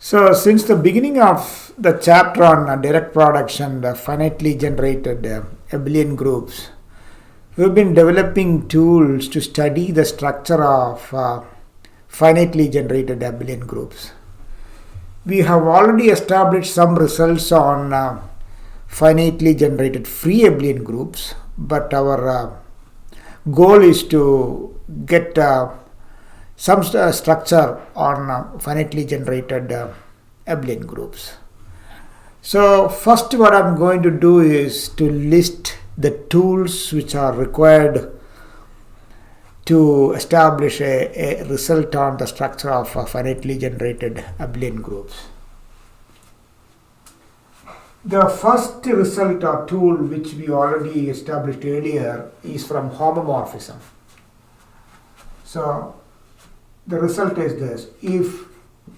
So, since the beginning of the chapter on direct products and finitely generated Abelian groups, we've been developing tools to study the structure of finitely generated Abelian groups. We have already established some results on finitely generated free Abelian groups, but our goal is to get some structure on finitely generated Abelian groups. So first what I'm going to do is to list the tools which are required to establish a result on the structure of finitely generated Abelian groups. The first result or tool which we already established earlier is from homomorphism. So the result is this: if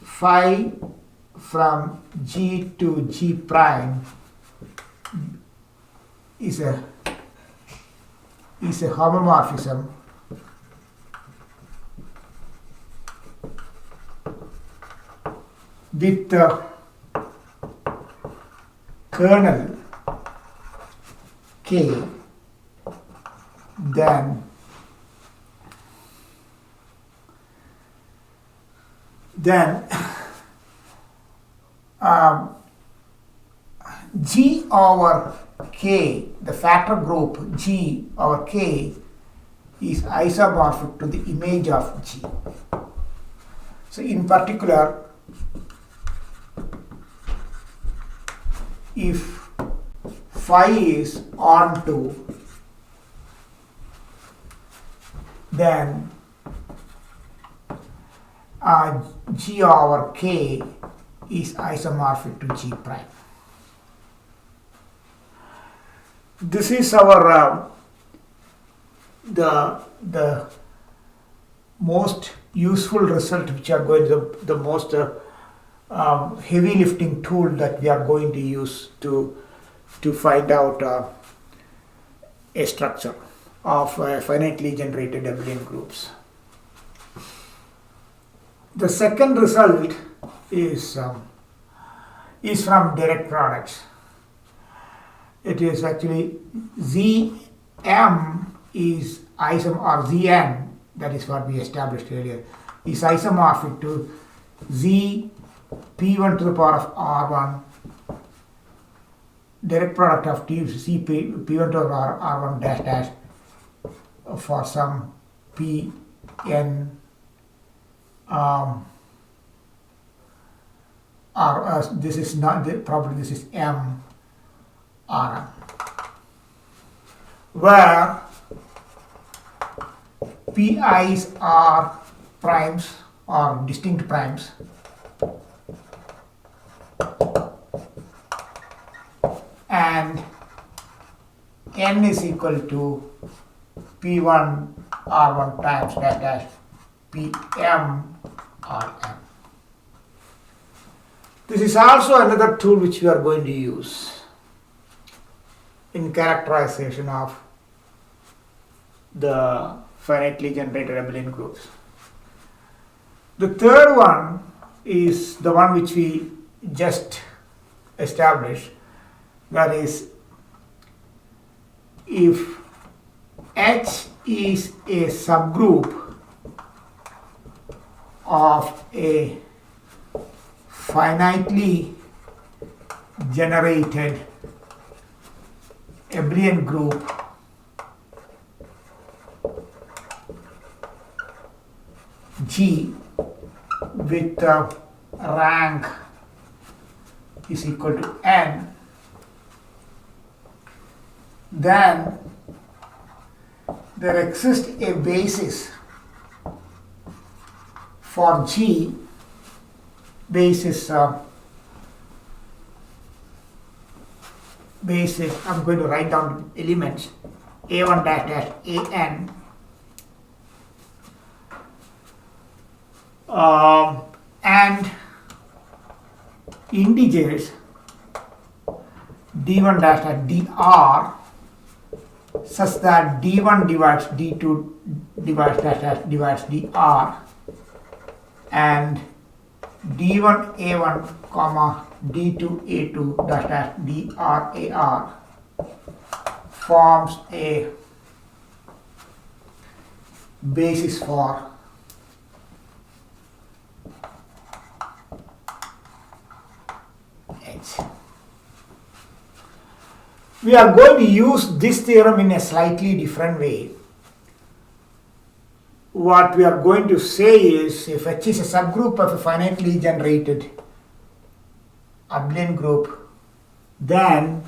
phi from G to G prime is a homomorphism, with the kernel K, then G over K, the factor group G over K, is isomorphic to the image of G. So in particular, if phi is onto, then G over K is isomorphic to G prime. This is our the most useful result, which are going to the most heavy lifting tool that we are going to use to find out a structure of finitely generated Abelian groups. The second result is from direct products. It is actually Zm is or Zn, that is what we established earlier, is isomorphic to Z P1 to the power of R1, direct product of T C P1 to the power R1 dash dash for some Pn this is not probably this is M Rm, where Pi's are primes or distinct primes, and n is equal to P1 R1 times dash dash Pm Rm. This is also another tool which we are going to use in characterization of the finitely generated Abelian groups. The third one is the one which we just established, that is, if H is a subgroup of a finitely generated Abelian group G with rank is equal to n, then there exists a basis for G, basis I'm going to write down elements a1 dash dash an and integers d1 dash dash dr such that d1 divides d2 divides dash dash divides dr and d1a1 comma d2a2 dash dash drar forms a basis for H. We are going to use this theorem in a slightly different way. What we are going to say is, if H is a subgroup of a finitely generated Abelian group, then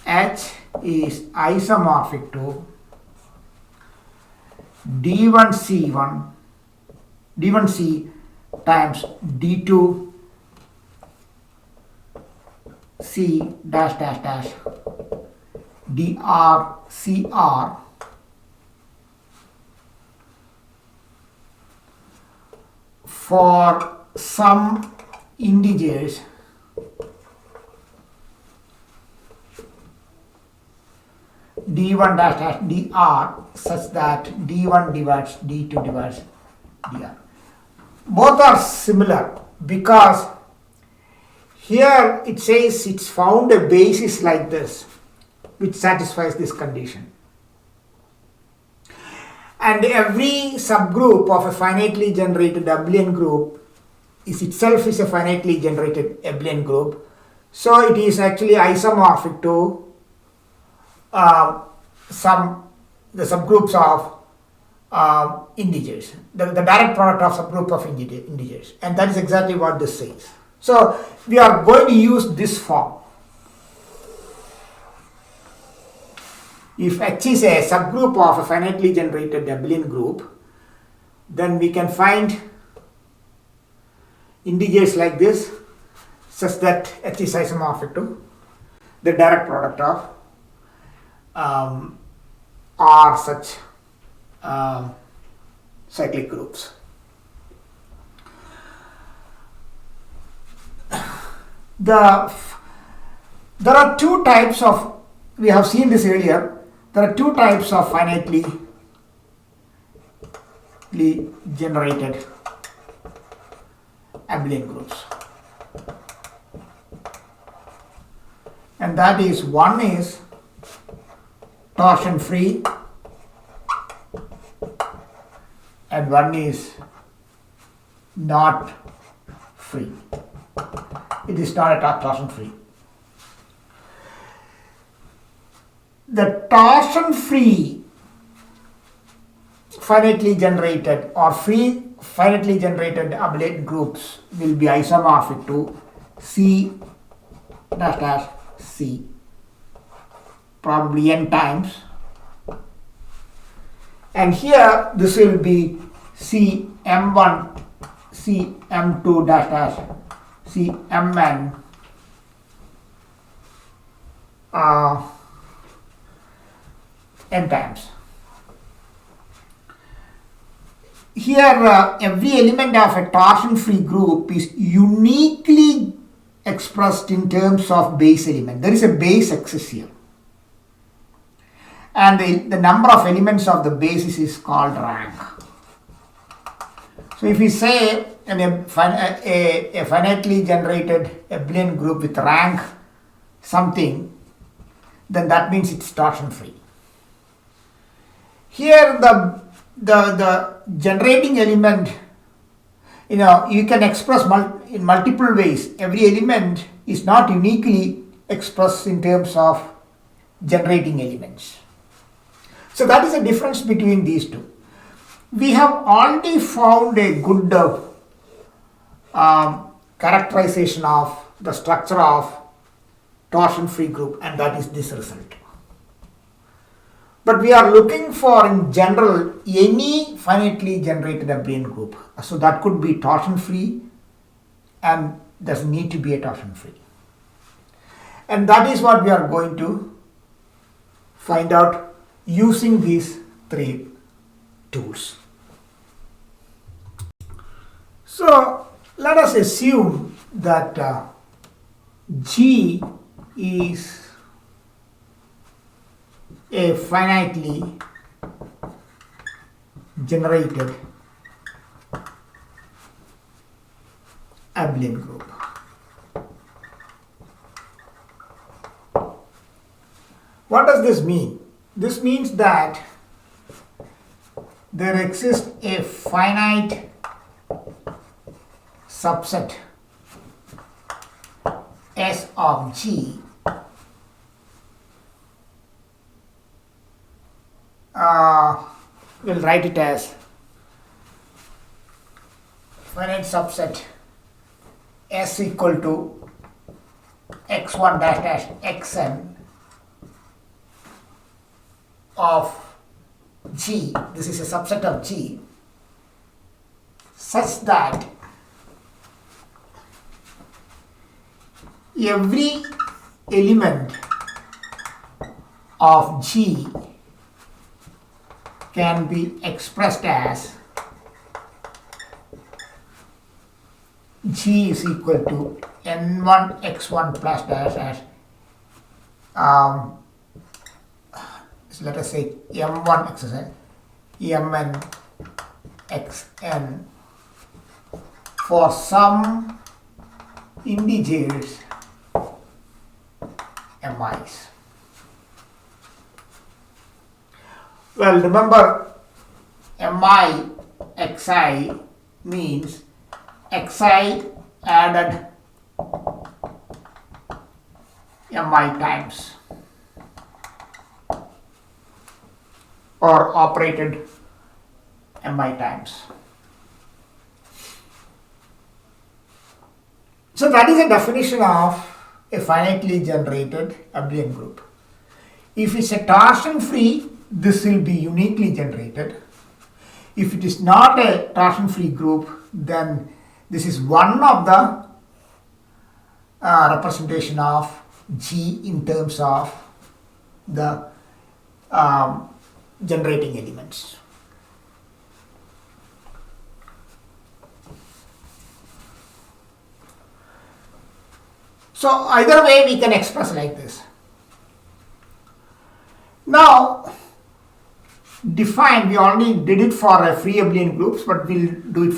H is isomorphic to d1c1 d1c times d2c dash dash dash drcr for some integers d1 dash dash dr such that d1 divides d2 divides dr. Both are similar because here it says it's found a basis like this which satisfies this condition. And every subgroup of a finitely generated Abelian group is itself is a finitely generated Abelian group. So it is actually isomorphic to the subgroups of integers, the direct product of subgroup of integers, and that is exactly what this says. So we are going to use this form. If H is a subgroup of a finitely generated Abelian group, then we can find integers like this such that H is isomorphic to the direct product of R such cyclic groups. There are two types of, we have seen this earlier, there are two types of finitely generated Abelian groups. And that is, one is torsion free and one is not free. It is not a torsion free. The torsion free finitely generated or free finitely generated Abelian groups will be isomorphic to C dash dash C, probably n times, and here this will be C m1 C m2 dash dash C mn n times. Here every element of a torsion free group is uniquely expressed in terms of base element. There is a base axis here, and the number of elements of the basis is called rank. So if we say a finitely generated Abelian group with rank something, then that means it's torsion free. Here the generating element, you can express in multiple ways. Every element is not uniquely expressed in terms of generating elements. So that is the difference between these two. We have already found a good characterization of the structure of torsion free group, and that is this result. But we are looking for, in general, any finitely generated Abelian group. So that could be torsion free and doesn't need to be a torsion free. And that is what we are going to find out using these three tools. So let us assume that G is a finitely generated Abelian group. What does this mean? This means that there exists a finite subset S of G we'll write it as finite subset S equal to x1 dash dash xn of G, this is a subset of G, such that every element of G can be expressed as G is equal to n1 x1 plus dash dash so let us say m1 x mn xn for some integers mi's. Well, remember mi xi means xi added mi times or operated mi times. So that is a definition of a finitely generated Abelian group. If it's a torsion free, this will be uniquely generated. If it is not a torsion free group, then this is one of the representation of G in terms of the generating elements. So either way we can express like this. Now define, we already did it for free Abelian groups, but we'll do it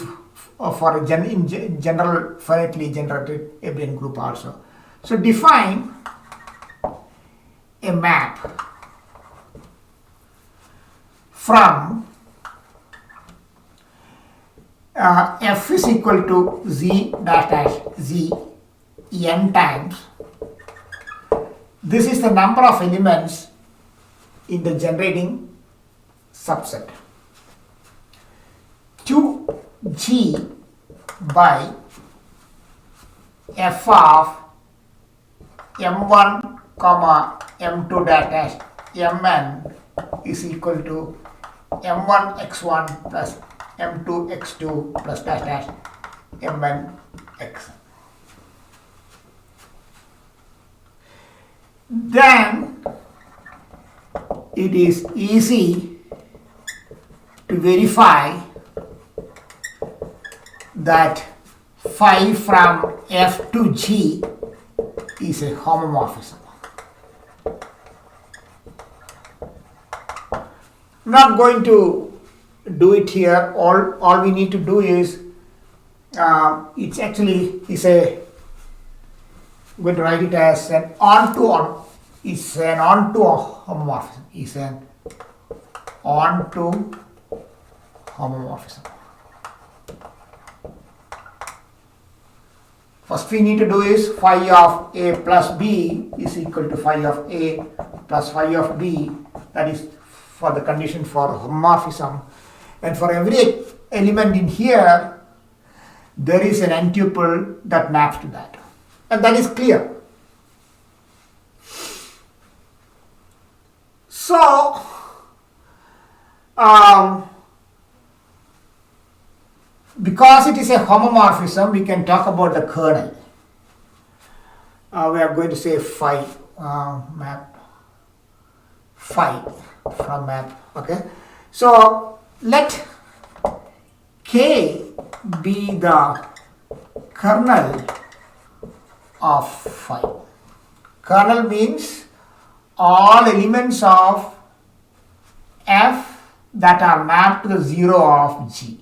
for a general finitely generated Abelian group also. So define a map from f is equal to z dash dash z n times. This is the number of elements in the generating subset to G by f of m1 comma m2 dash dash mn is equal to m1 x1 plus m2 x2 plus dash dash mn x. Then it is easy to verify that phi from F to G is a homomorphism. I'm not going to do it here. All we need to do is it's actually is a going to write it as an onto is an onto homomorphism. Is an onto homomorphism. First we need to do is phi of A plus B is equal to phi of A plus phi of B. That is for the condition for homomorphism. And for every element in here, there is an n-tuple that maps to that. And that is clear. So, because it is a homomorphism, we can talk about the kernel. We are going to say phi map phi from map. Okay. So let K be the kernel of phi. Kernel means all elements of F that are mapped to the 0 of G.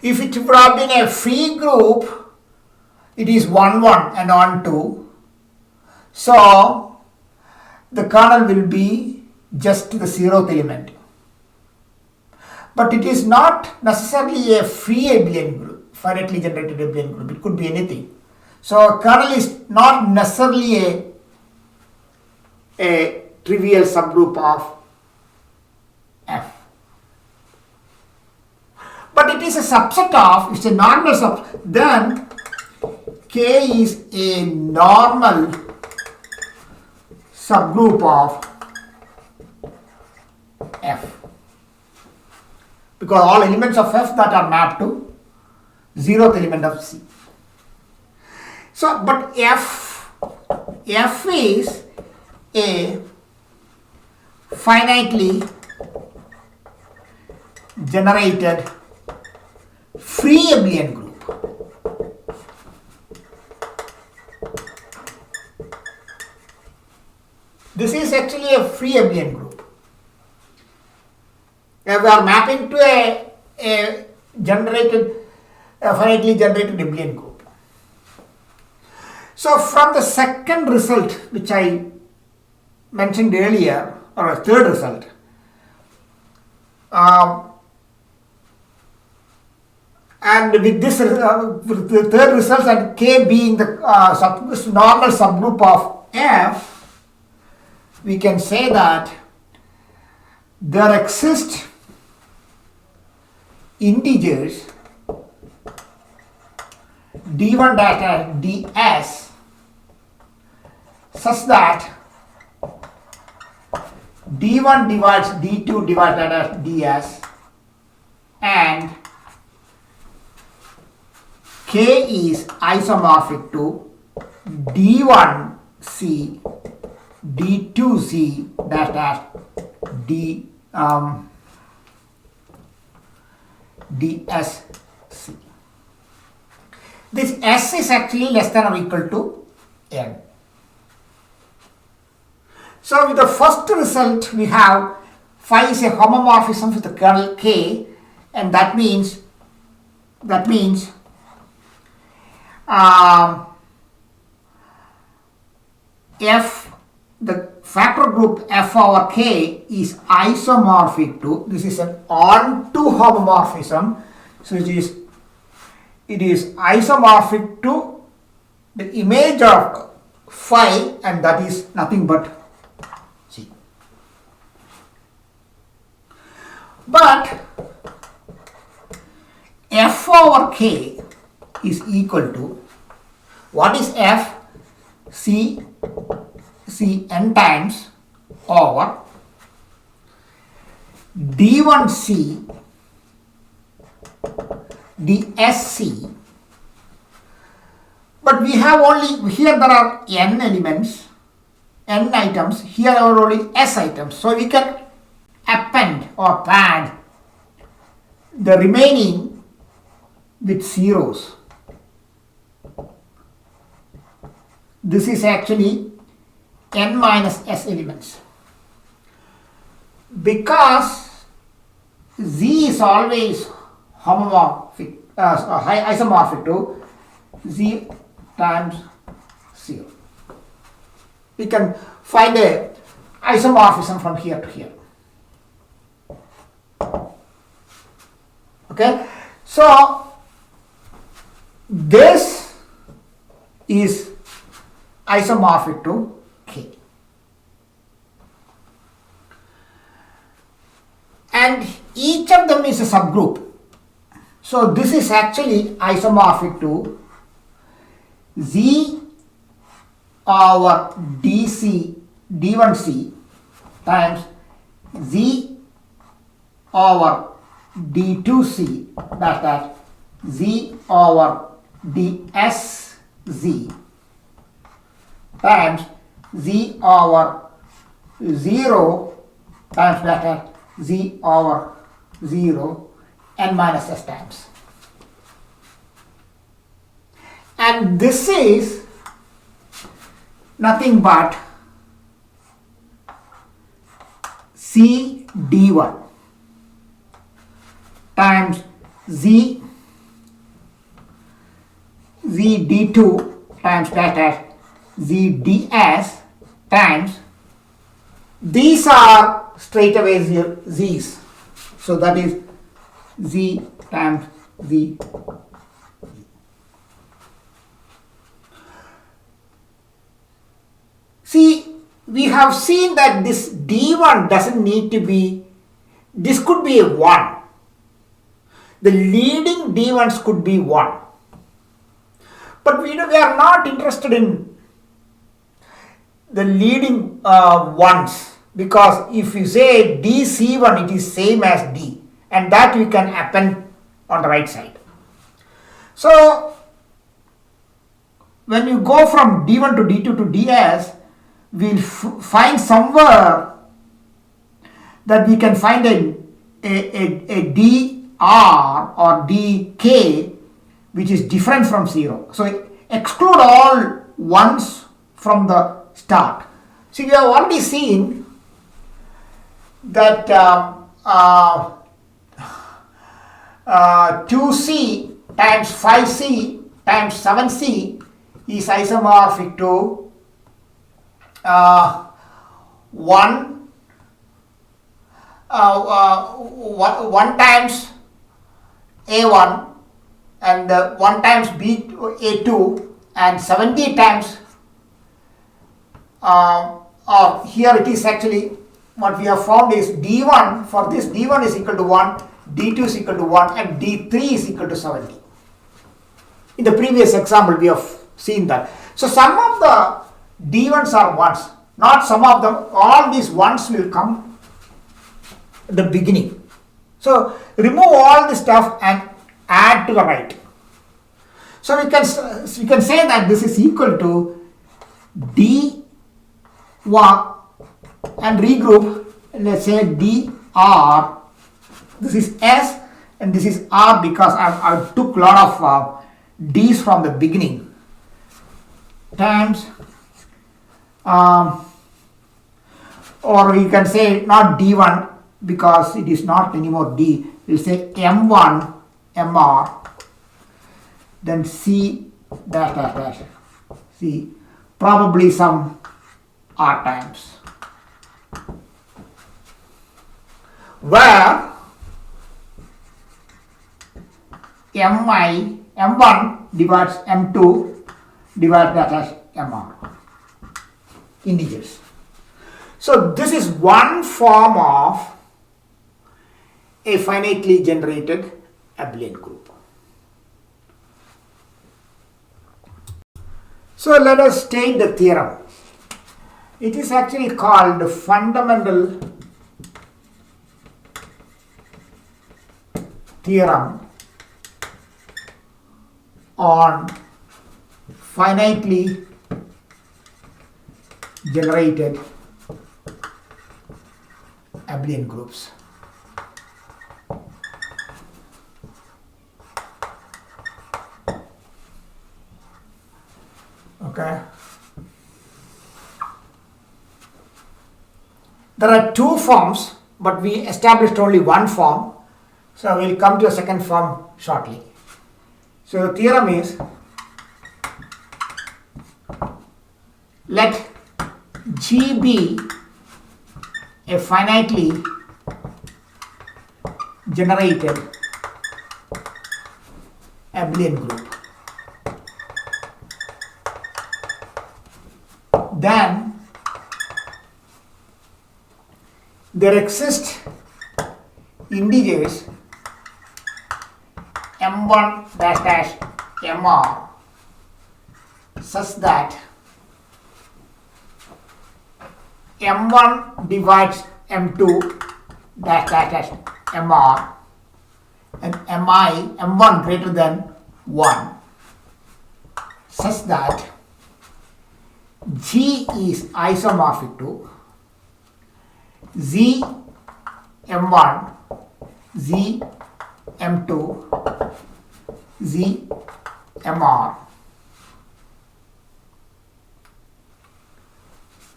If it would have been a free group, it is 1, 1 and on 2. So the kernel will be just the 0th element. But it is not necessarily a free Abelian group, finitely generated Abelian group. It could be anything. So a kernel is not necessarily a trivial subgroup of F. But it is a subset of, it's a normal subset. Then K is a normal subgroup of F. Because all elements of F that are mapped to 0th element of C. So, but F is a finitely generated free Abelian group. This is actually a free Abelian group. We are mapping to a finitely generated Abelian group. So from the second result, which I mentioned earlier, or a third result, and with this with the third result and K being the normal subgroup of F, we can say that there exist integers d1 dash ds such that d1 divides d2 divided ds and K is isomorphic to d1c d2c dash dash d dsc. This s is actually less than or equal to n. So with the first result we have phi is a homomorphism with the kernel K, and that means F, the factor group F over K is isomorphic to, this is an onto homomorphism, so it is isomorphic to the image of phi, and that is nothing but C. But F over K is equal to, what is F? C n times over d1c dsc, but we have only, here there are n elements, n items, here are only s items, so we can append or pad the remaining with zeros. This is actually n minus s elements. Because Z is always homomorphic, isomorphic to Z times 0. We can find a isomorphism from here to here. Okay, so this is isomorphic to K. And each of them is a subgroup. So this is actually isomorphic to Z over d1c times Z over d2c, that Z over dsz times Z over 0 times that Z over 0 n minus s times. And this is nothing but C d1 times Z z d2 times dash dash z ds times, these are straight away z's. So that is z times z. See, we have seen that this d1 doesn't need to be, this could be a 1. The leading d1s could be 1. But we are not interested in the leading ones, because if you say dc1, it is same as d, and that we can append on the right side. So when you go from d1 to d2 to ds, we'll find somewhere that we can find a dr or dk which is different from 0. So exclude all ones from the start. See, we have already seen that 2c times 5c times 7c is isomorphic to 1 times a1 and 1 times a2 and 70 times here it is actually what we have found is d1, for this d1 is equal to 1, d2 is equal to 1 and d3 is equal to 70. In the previous example we have seen that. So some of the d1s are 1s, not some of them, all these 1s will come at the beginning. So remove all this stuff and add to the right. So we can say that this is equal to d1 and regroup, and let's say dr, this is s and this is r because I took a lot of d's from the beginning, times or you can say not d1 because it is not anymore d, we'll say m1 mr, then c dash dash dash c, probably some r times, where m1 divides m2 divided dash dash mr, integers. So this is one form of a finitely generated abelian group. So let us state the theorem. It is actually called the fundamental theorem on finitely generated abelian groups. Okay. There are two forms, but we established only one form. So we'll come to a second form shortly. So the theorem is, let G be a finitely generated abelian group. Then there exist integers m1 dash dash mr such that m1 divides m2 dash dash dash mr and m1 greater than 1 such that G is isomorphic to Z m1, Z m2, Z mr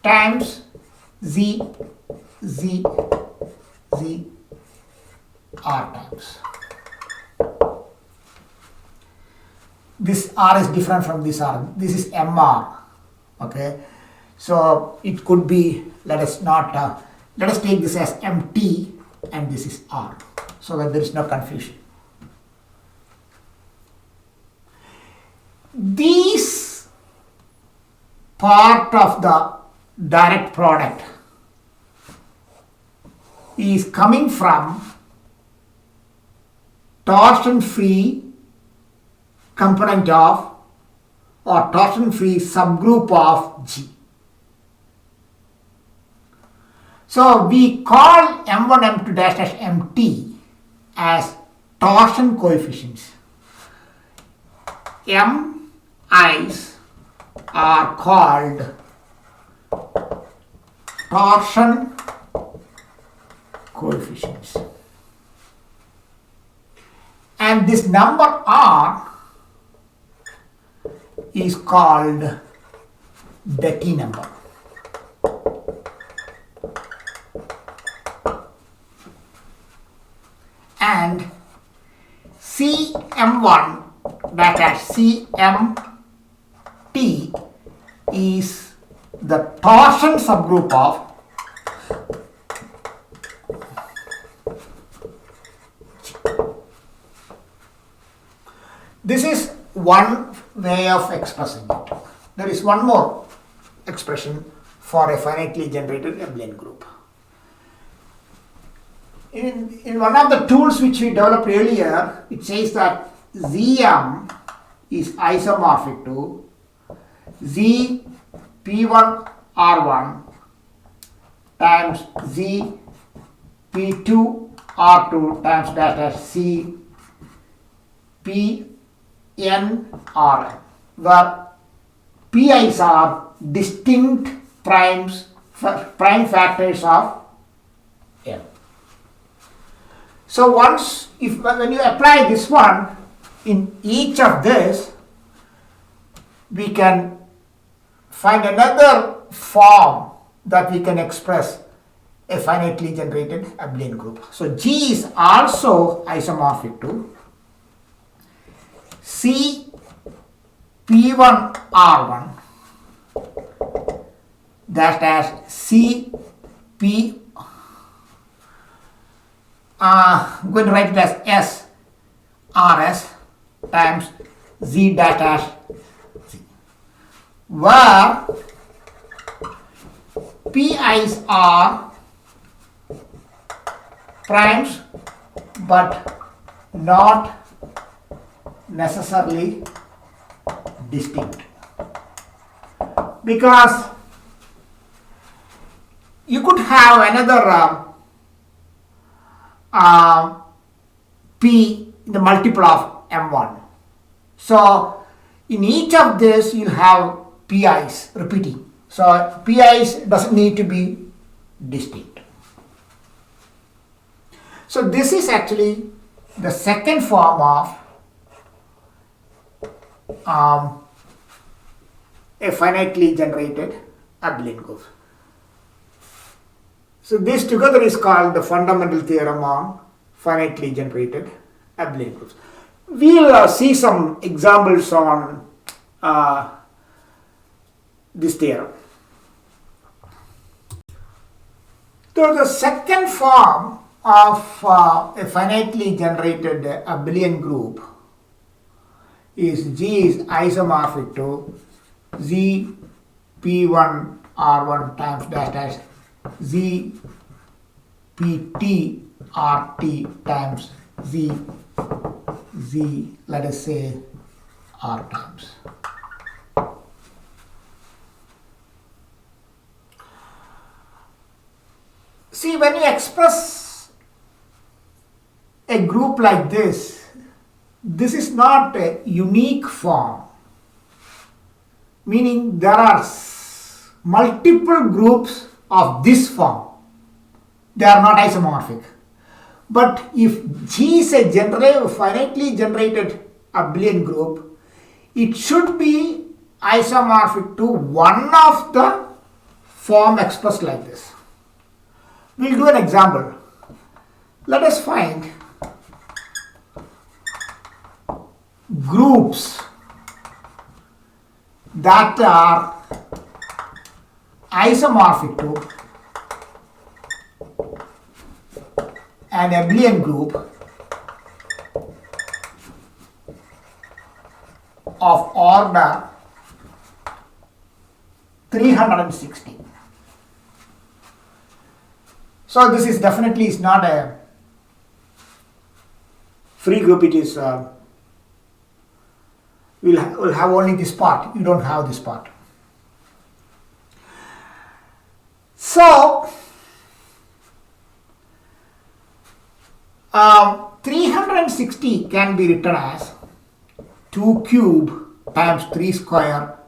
times Z r times. this R is different from this R. This is MR. Okay, so it could be, let us take this as MT and this is R, so that there is no confusion. These part of the direct product is coming from torsion-free component of or torsion-free subgroup of G. So we call M1, M2 dash dash MT as torsion coefficients. MIs are called torsion coefficients. And this number R is called Betti number. And CM1 dash CMT is the torsion subgroup of This is one way of expressing it. There is one more expression for a finitely generated Eblin group. In one of the tools which we developed earlier, it says that Zm is isomorphic to Z P1R1 times Z P2R2 times dash C P(n)Rn, where Pi's are distinct prime factors of n. So when you apply this one in each of this, we can find another form that we can express a finitely generated Abelian group. So G is also isomorphic to C P1R1 dash C P I'm going to write it as S RS times Z dash Z, where Pi's are primes but not necessarily distinct, because you could have another P in the multiple of M1. So in each of this you'll have Pi's repeating. So Pi's doesn't need to be distinct. So this is actually the second form of a finitely generated Abelian group. So this together is called the fundamental theorem on finitely generated Abelian groups. We'll see some examples on this theorem. So the second form of a finitely generated Abelian group is G is isomorphic to Z P1R1 times dash Z PT RT times Z let us say R times. See, when you express a group like this is not a unique form, meaning there are multiple groups of this form. They are not isomorphic. But if G is a finitely generated Abelian group, it should be isomorphic to one of the form expressed like this. We'll do an example. Let us find groups that are isomorphic to an Abelian group of order 360. So this is definitely is not a free group. It is will have only this part. You don't have this part. So 360 can be written as 2 cube times 3 square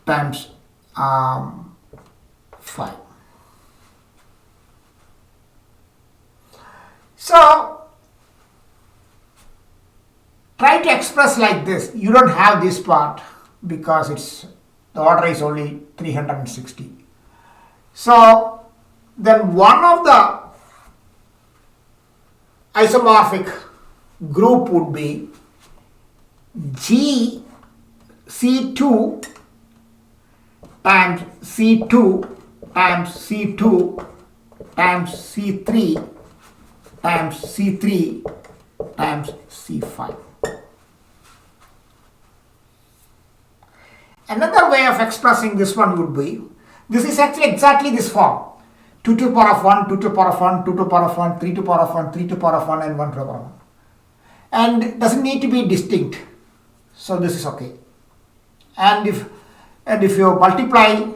times 5. So try to express like this. You don't have this part because the order is only 360. So then one of the isomorphic group would be G C2 times C2 times C2 times C3 times C3 times C5. Another way of expressing this one would be, this is actually exactly this form. 2 to the power of 1, 2 to the power of 1, 2 to the power of 1, 3 to the power of 1, 3 to the power of 1 and 1 to the power of 1. And it doesn't need to be distinct. So this is okay. And if you multiply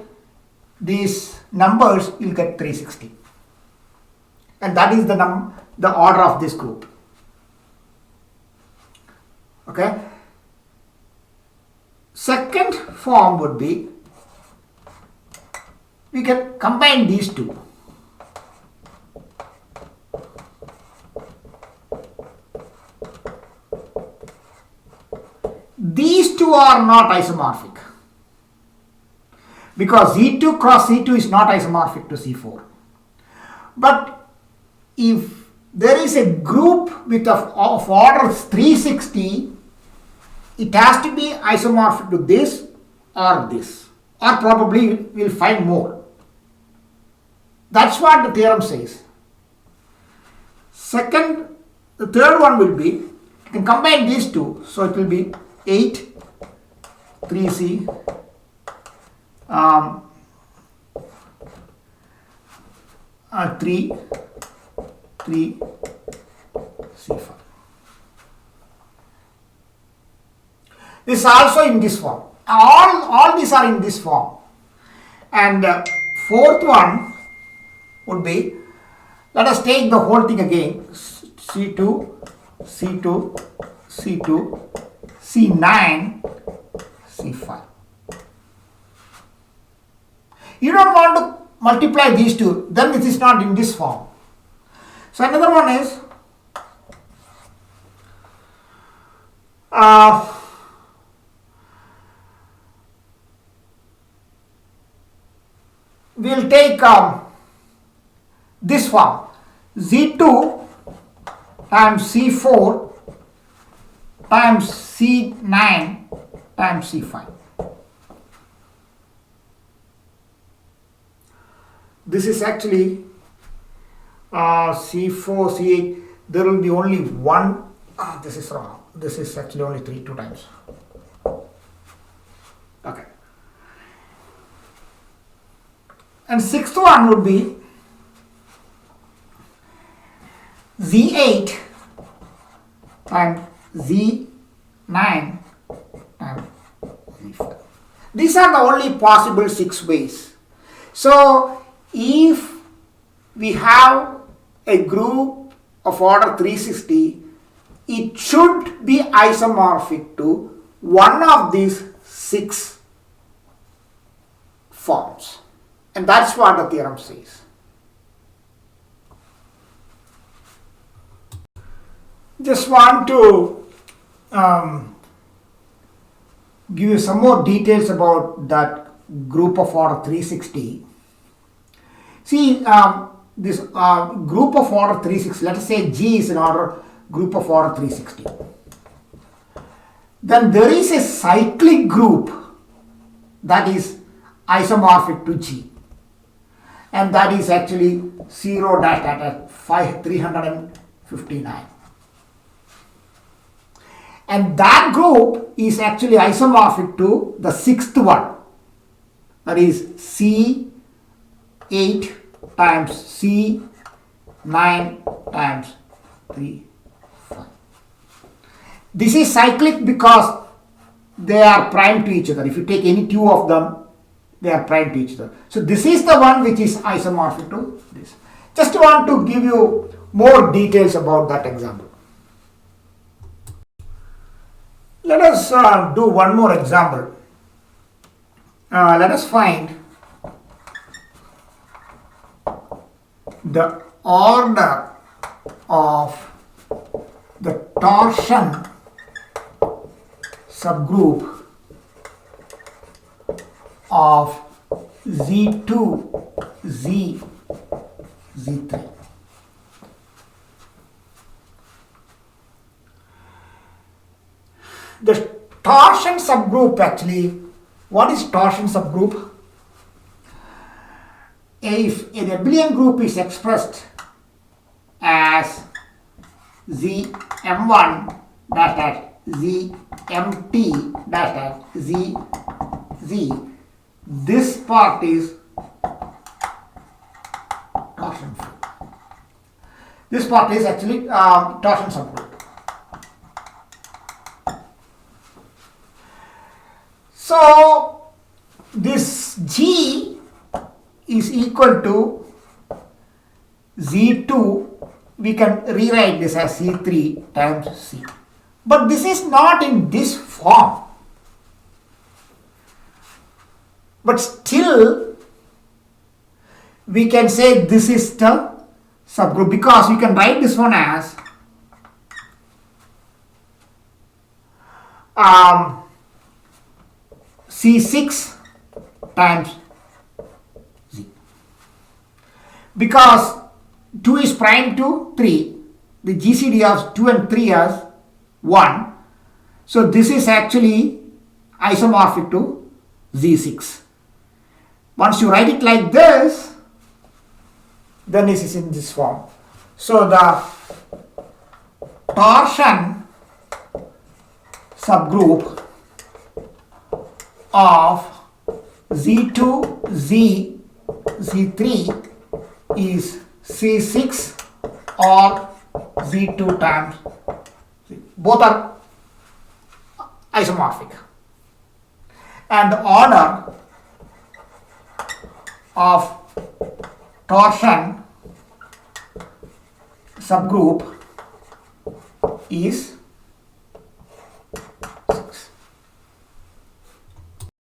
these numbers, you'll get 360. And that is the order of this group. Okay. Second form would be, we can combine these two. These two are not isomorphic because Z2 cross C2 is not isomorphic to C4. But if there is a group of order 360, it has to be isomorphic to this, or probably we'll find more. That's what the theorem says. The third one will be, you can combine these two, so it will be 8, 3C, 3, C5. This is also in this form. All these are in this form. And fourth one would be, let us take the whole thing again. C2, C2, C2, C9, C5. You don't want to multiply these two, then it is not in this form. So another one is we'll take this form, Z2 times C4 times C9 times C5. This is actually C4, C8. There will be only one. This is wrong. This is actually only 2 times. Okay. And sixth one would be Z8 times Z9 times Z5. These are the only possible 6 ways. So if we have a group of order 360, it should be isomorphic to one of these 6 forms. And that's what the theorem says. Just want to give you some more details about that group of order 360. See, this group of order 360, let us say G is an group of order 360. then there is a cyclic group that is isomorphic to G, and that is actually 0 dash at 359. And that group is actually isomorphic to the sixth one, that is C8 times C9 times 3, 5. This is cyclic because they are prime to each other. If you take any two of them, they are prime to each other. So this is the one which is isomorphic to this. Just want to give you more details about that example. Let us do one more example. Let us find the order of the torsion subgroup of Z2, Z, Z3. The torsion subgroup actually, what is torsion subgroup? If an abelian group is expressed as Zm1 dash dash Zmt dash dash Z, this part is torsion group. This part is actually torsion subgroup. So this G is equal to Z2, we can rewrite this as C3 times C. But this is not in this form. But still, we can say this is the subgroup because we can write this one as C6 times Z. Because 2 is prime to 3, the GCD of 2 and 3 is 1. So this is actually isomorphic to Z6. Once you write it like this, then this is in this form. So the torsion subgroup of Z2, Z, Z3 is C6 or Z2 times Z. Both are isomorphic. And the order of torsion subgroup is